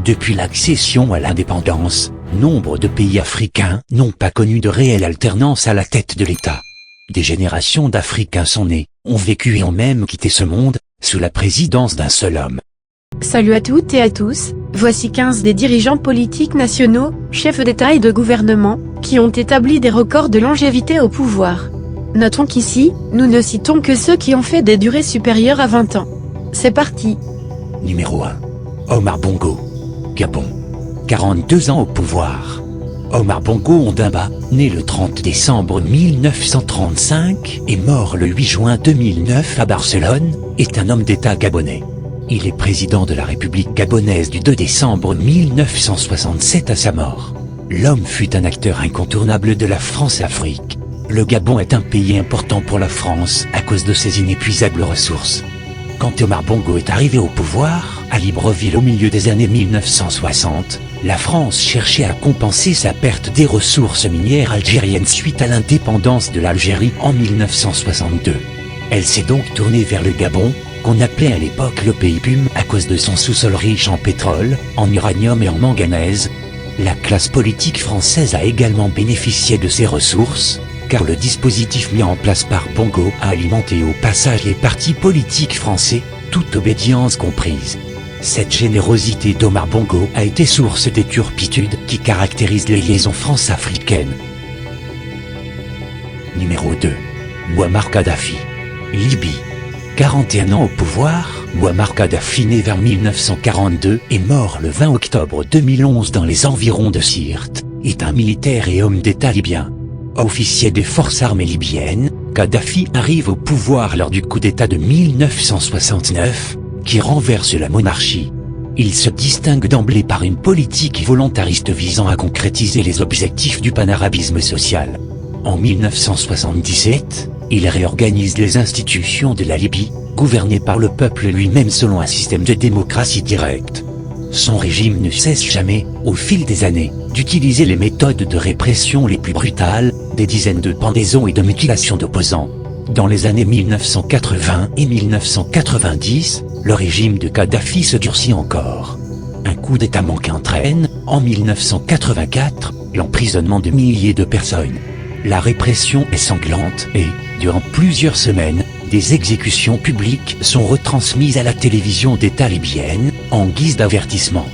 Depuis l'accession à l'indépendance, nombre de pays africains n'ont pas connu de réelle alternance à la tête de l'État. Des générations d'Africains sont nés, ont vécu et ont même quitté ce monde, sous la présidence d'un seul homme. Salut à toutes et à tous, voici 15 des dirigeants politiques nationaux, chefs d'État et de gouvernement, qui ont établi des records de longévité au pouvoir. Notons qu'ici, nous ne citons que ceux qui ont fait des durées supérieures à 20 ans. C'est parti. Numéro 1. Omar Bongo. Gabon. 42 ans au pouvoir. Omar Bongo Ondimba, né le 30 décembre 1935 et mort le 8 juin 2009 à Barcelone, est un homme d'État gabonais. Il est président de la République gabonaise du 2 décembre 1967 à sa mort. L'homme fut un acteur incontournable de la France-Afrique. Le Gabon est un pays important pour la France à cause de ses inépuisables ressources. Quand Omar Bongo est arrivé au pouvoir, à Libreville au milieu des années 1960, la France cherchait à compenser sa perte des ressources minières algériennes suite à l'indépendance de l'Algérie en 1962. Elle s'est donc tournée vers le Gabon, qu'on appelait à l'époque le pays PUM à cause de son sous-sol riche en pétrole, en uranium et en manganèse. La classe politique française a également bénéficié de ces ressources, car le dispositif mis en place par Bongo a alimenté au passage les partis politiques français, toute obédience comprise. Cette générosité d'Omar Bongo a été source des turpitudes qui caractérisent les liaisons france-africaines. Numéro 2. Mouammar Kadhafi. Libye. 41 ans au pouvoir, Mouammar Kadhafi né vers 1942 et mort le 20 octobre 2011 dans les environs de Sirte, est un militaire et homme d'État libyen. Officier des forces armées libyennes, Kadhafi arrive au pouvoir lors du coup d'État de 1969, qui renverse la monarchie. Il se distingue d'emblée par une politique volontariste visant à concrétiser les objectifs du panarabisme social. En 1977, il réorganise les institutions de la Libye, gouvernée par le peuple lui-même selon un système de démocratie directe. Son régime ne cesse jamais, au fil des années, d'utiliser les méthodes de répression les plus brutales, des dizaines de pendaisons et de mutilations d'opposants. Dans les années 1980 et 1990, le régime de Kadhafi se durcit encore. Un coup d'État manqué entraîne, en 1984, l'emprisonnement de milliers de personnes. La répression est sanglante et, durant plusieurs semaines, des exécutions publiques sont retransmises à la télévision d'État libyenne, en guise d'avertissement.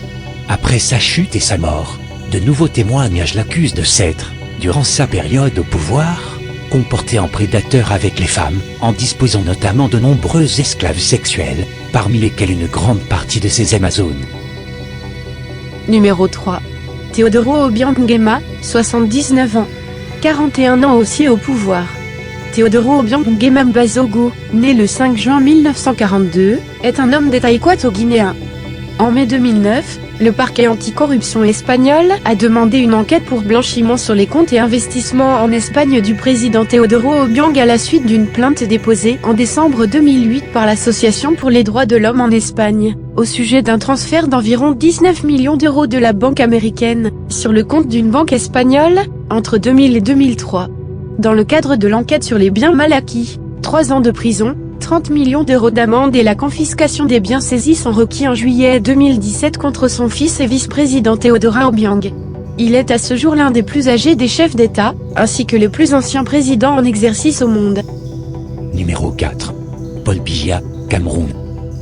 Après sa chute et sa mort, de nouveaux témoignages l'accusent de s'être, durant sa période au pouvoir, comporté en prédateur avec les femmes, en disposant notamment de nombreux esclaves sexuels, parmi lesquels une grande partie de ses Amazones. Numéro 3. Teodoro Obiang Nguema, 79 ans. 41 ans aussi au pouvoir. Teodoro Obiang Nguema Mbazogo, né le 5 juin 1942, est un homme d'État équato-guinéen. En mai 2009, le parquet anticorruption espagnol a demandé une enquête pour blanchiment sur les comptes et investissements en Espagne du président Teodoro Obiang à la suite d'une plainte déposée en décembre 2008 par l'Association pour les droits de l'homme en Espagne, au sujet d'un transfert d'environ 19 millions d'euros de la banque américaine, sur le compte d'une banque espagnole, entre 2000 et 2003. Dans le cadre de l'enquête sur les biens mal acquis, 3 ans de prison, 30 millions d'euros d'amende et la confiscation des biens saisis sont requis en juillet 2017 contre son fils et vice-président Teodoro Obiang. Il est à ce jour l'un des plus âgés des chefs d'État, ainsi que le plus ancien président en exercice au monde. Numéro 4. Paul Biya, Cameroun.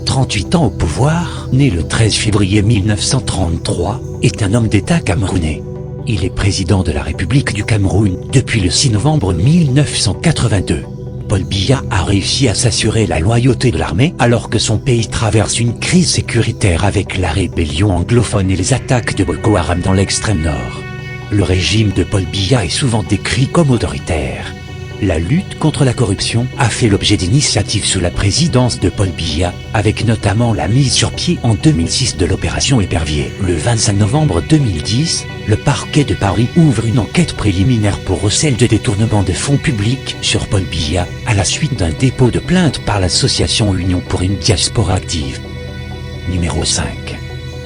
38 ans au pouvoir, né le 13 février 1933, est un homme d'État camerounais. Il est président de la République du Cameroun depuis le 6 novembre 1982. Paul Biya a réussi à s'assurer la loyauté de l'armée alors que son pays traverse une crise sécuritaire avec la rébellion anglophone et les attaques de Boko Haram dans l'extrême nord. Le régime de Paul Biya est souvent décrit comme autoritaire. La lutte contre la corruption a fait l'objet d'initiatives sous la présidence de Paul Biya, avec notamment la mise sur pied en 2006 de l'opération Épervier. Le 25 novembre 2010, le parquet de Paris ouvre une enquête préliminaire pour recel de détournement de fonds publics sur Paul Biya, à la suite d'un dépôt de plainte par l'association Union pour une diaspora active. Numéro 5.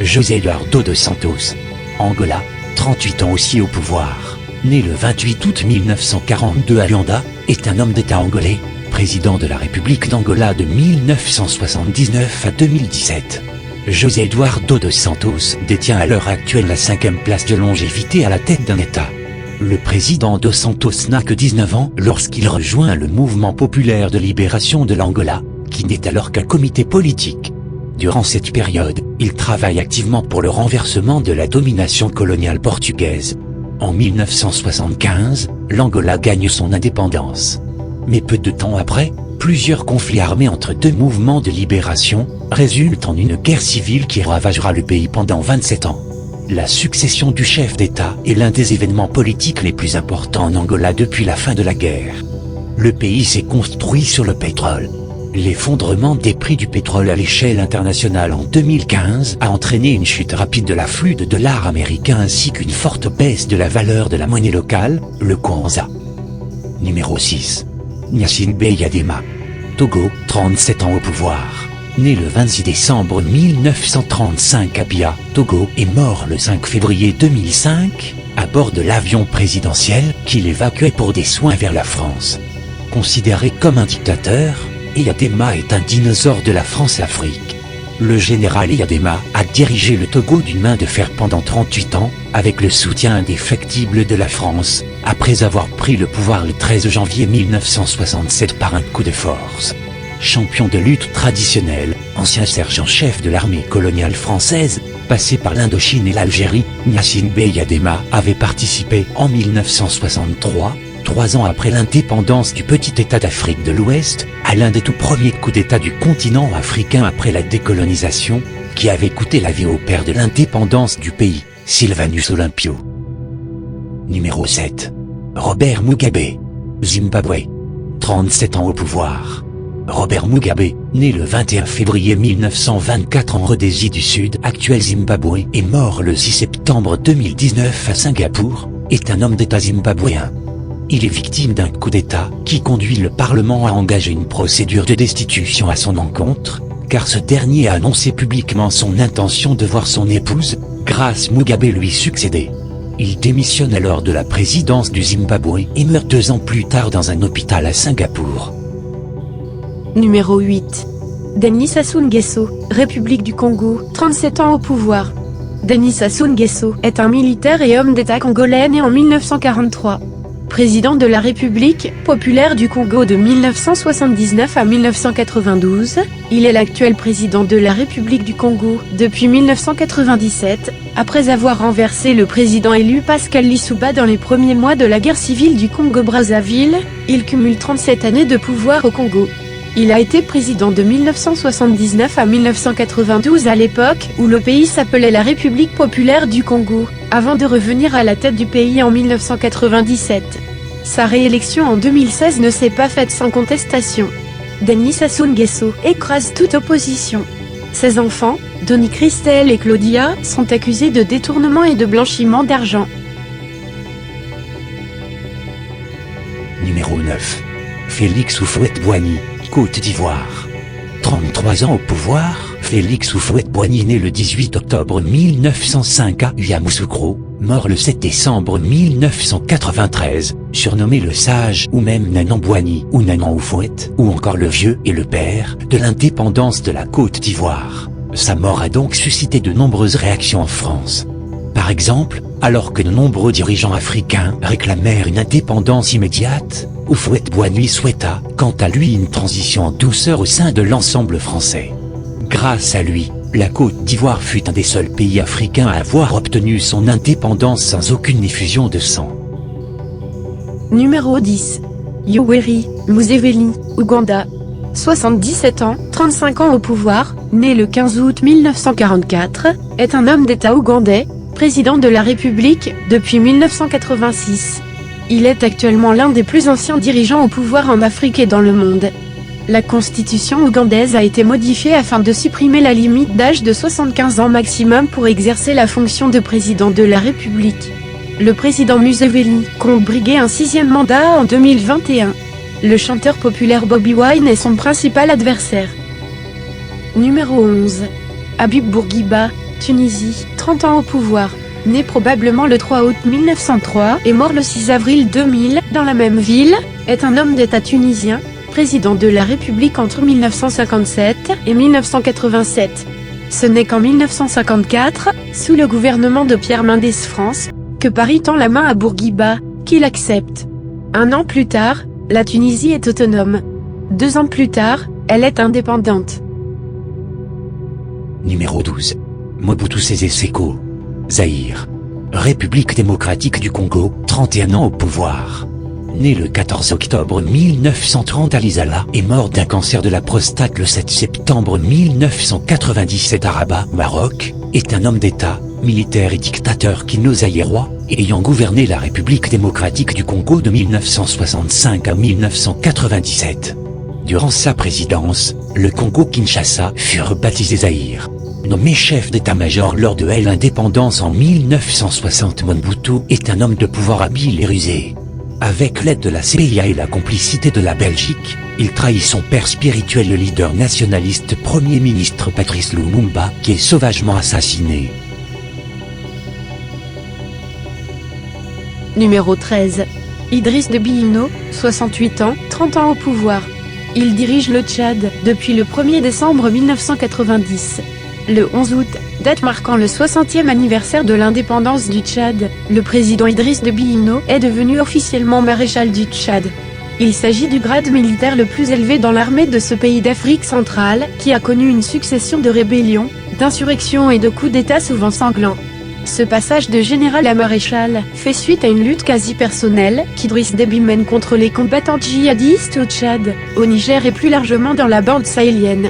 José Eduardo dos Santos. Angola, 38 ans aussi au pouvoir. Né le 28 août 1942 à Luanda, est un homme d'État angolais, président de la République d'Angola de 1979 à 2017. José Eduardo dos Santos détient à l'heure actuelle la 5e place de longévité à la tête d'un État. Le président dos Santos n'a que 19 ans lorsqu'il rejoint le mouvement populaire de libération de l'Angola, qui n'est alors qu'un comité politique. Durant cette période, il travaille activement pour le renversement de la domination coloniale portugaise. En 1975, l'Angola gagne son indépendance. Mais peu de temps après, plusieurs conflits armés entre deux mouvements de libération résultent en une guerre civile qui ravagera le pays pendant 27 ans. La succession du chef d'État est l'un des événements politiques les plus importants en Angola depuis la fin de la guerre. Le pays s'est construit sur le pétrole. L'effondrement des prix du pétrole à l'échelle internationale en 2015 a entraîné une chute rapide de l'afflux de dollars américains ainsi qu'une forte baisse de la valeur de la monnaie locale, le kwanza. Numéro 6. Gnassingbé Eyadema. Togo, 37 ans au pouvoir. Né le 26 décembre 1935 à Bia, Togo, est mort le 5 février 2005, à bord de l'avion présidentiel qui l'évacuait pour des soins vers la France. Considéré comme un dictateur, Eyadema est un dinosaure de la France-Afrique. Le général Eyadema a dirigé le Togo d'une main de fer pendant 38 ans, avec le soutien indéfectible de la France, après avoir pris le pouvoir le 13 janvier 1967 par un coup de force. Champion de lutte traditionnelle, ancien sergent-chef de l'armée coloniale française, passé par l'Indochine et l'Algérie, Gnassingbé Eyadema avait participé en 1963, 3 ans après l'indépendance du petit État d'Afrique de l'Ouest, à l'un des tout premiers coups d'État du continent africain après la décolonisation, qui avait coûté la vie au père de l'indépendance du pays, Sylvanus Olympio. Numéro 7. Robert Mugabe. Zimbabwe. 37 ans au pouvoir. Robert Mugabe, né le 21 février 1924 en Rhodésie du Sud, actuel Zimbabwe, et mort le 6 septembre 2019 à Singapour, est un homme d'État zimbabwéen. Il est victime d'un coup d'État qui conduit le Parlement à engager une procédure de destitution à son encontre, car ce dernier a annoncé publiquement son intention de voir son épouse, Grace Mugabe, lui succéder. Il démissionne alors de la présidence du Zimbabwe et meurt 2 ans plus tard dans un hôpital à Singapour. Numéro 8. Denis Sassou Nguesso, République du Congo, 37 ans au pouvoir. Denis Sassou Nguesso est un militaire et homme d'État congolais né en 1943. Président de la République populaire du Congo de 1979 à 1992, il est l'actuel président de la République du Congo depuis 1997, après avoir renversé le président élu Pascal Lissouba dans les premiers mois de la guerre civile du Congo-Brazzaville. Il cumule 37 années de pouvoir au Congo. Il a été président de 1979 à 1992 à l'époque où le pays s'appelait la République populaire du Congo, avant de revenir à la tête du pays en 1997. Sa réélection en 2016 ne s'est pas faite sans contestation. Denis Sassou Nguesso écrase toute opposition. Ses enfants, Donny Christelle et Claudia, sont accusés de détournement et de blanchiment d'argent. Numéro 9. Félix Houphouët-Boigny, Côte d'Ivoire. 33 ans au pouvoir, Félix Houphouët-Boigny né le 18 octobre 1905 à Yamoussoukro, mort le 7 décembre 1993, surnommé le Sage ou même Nanan Boigny ou Nanan Houphouët, ou encore le Vieux et le Père de l'indépendance de la Côte d'Ivoire. Sa mort a donc suscité de nombreuses réactions en France. Par exemple, alors que de nombreux dirigeants africains réclamèrent une indépendance immédiate, Houphouët-Boigny souhaita, quant à lui, une transition en douceur au sein de l'ensemble français. Grâce à lui, la Côte d'Ivoire fut un des seuls pays africains à avoir obtenu son indépendance sans aucune effusion de sang. Numéro 10. Yoweri Museveni, Ouganda. 77 ans, 35 ans au pouvoir, né le 15 août 1944, est un homme d'État ougandais, président de la République depuis 1986. Il est actuellement l'un des plus anciens dirigeants au pouvoir en Afrique et dans le monde. La constitution ougandaise a été modifiée afin de supprimer la limite d'âge de 75 ans maximum pour exercer la fonction de président de la République. Le président Museveni compte briguer un 6e mandat en 2021. Le chanteur populaire Bobi Wine est son principal adversaire. Numéro 11. Habib Bourguiba, Tunisie, 30 ans au pouvoir. Né probablement le 3 août 1903 et mort le 6 avril 2000 dans la même ville, est un homme d'État tunisien, président de la République entre 1957 et 1987. Ce n'est qu'en 1954, sous le gouvernement de Pierre Mendès France, que Paris tend la main à Bourguiba, qu'il accepte. Un an plus tard, la Tunisie est autonome. 2 ans plus tard, elle est indépendante. Numéro 12. Mobutu Sese Seko. Zaïre. République démocratique du Congo, 31 ans au pouvoir. Né le 14 octobre 1930 à Lisala et mort d'un cancer de la prostate le 7 septembre 1997 à Rabat, Maroc, est un homme d'État, militaire et dictateur kino-zaïrois, ayant gouverné la République démocratique du Congo de 1965 à 1997. Durant sa présidence, le Congo-Kinshasa fut rebaptisé Zaïre. Nommé chef d'état-major lors de l'indépendance en 1960, Mobutu est un homme de pouvoir habile et rusé. Avec l'aide de la CIA et la complicité de la Belgique, il trahit son père spirituel, le leader nationaliste Premier ministre Patrice Lumumba, qui est sauvagement assassiné. Numéro 13. Idriss Déby Itno, 68 ans, 30 ans au pouvoir. Il dirige le Tchad depuis le 1er décembre 1990. Le 11 août, date marquant le 60e anniversaire de l'indépendance du Tchad, le président Idriss Déby Itno est devenu officiellement maréchal du Tchad. Il s'agit du grade militaire le plus élevé dans l'armée de ce pays d'Afrique centrale, qui a connu une succession de rébellions, d'insurrections et de coups d'État souvent sanglants. Ce passage de général à maréchal fait suite à une lutte quasi personnelle qu'Idriss Déby mène contre les combattants djihadistes au Tchad, au Niger et plus largement dans la bande sahélienne.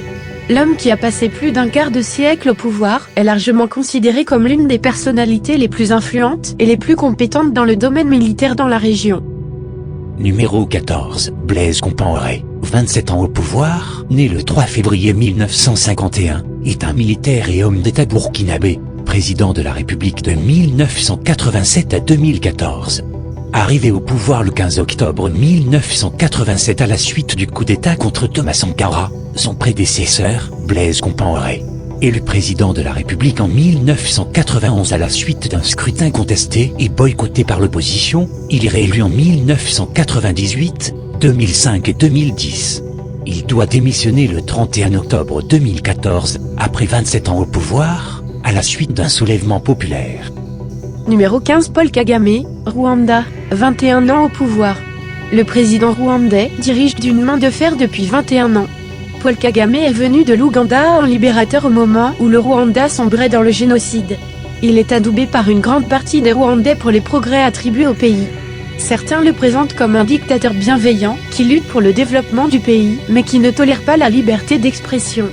L'homme qui a passé plus d'un quart de siècle au pouvoir est largement considéré comme l'une des personnalités les plus influentes et les plus compétentes dans le domaine militaire dans la région. Numéro 14. Blaise Compaoré, 27 ans au pouvoir, né le 3 février 1951, est un militaire et homme d'État burkinabé, président de la République de 1987 à 2014. Arrivé au pouvoir le 15 octobre 1987 à la suite du coup d'État contre Thomas Sankara, son prédécesseur, Blaise Compaoré, élu président de la République en 1991 à la suite d'un scrutin contesté et boycotté par l'opposition, il est réélu en 1998, 2005 et 2010. Il doit démissionner le 31 octobre 2014, après 27 ans au pouvoir, à la suite d'un soulèvement populaire. Numéro 15. Paul Kagame, Rwanda, 21 ans au pouvoir. Le président rwandais dirige d'une main de fer depuis 21 ans. Paul Kagame est venu de l'Ouganda en libérateur au moment où le Rwanda sombrait dans le génocide. Il est adoubé par une grande partie des Rwandais pour les progrès attribués au pays. Certains le présentent comme un dictateur bienveillant, qui lutte pour le développement du pays, mais qui ne tolère pas la liberté d'expression.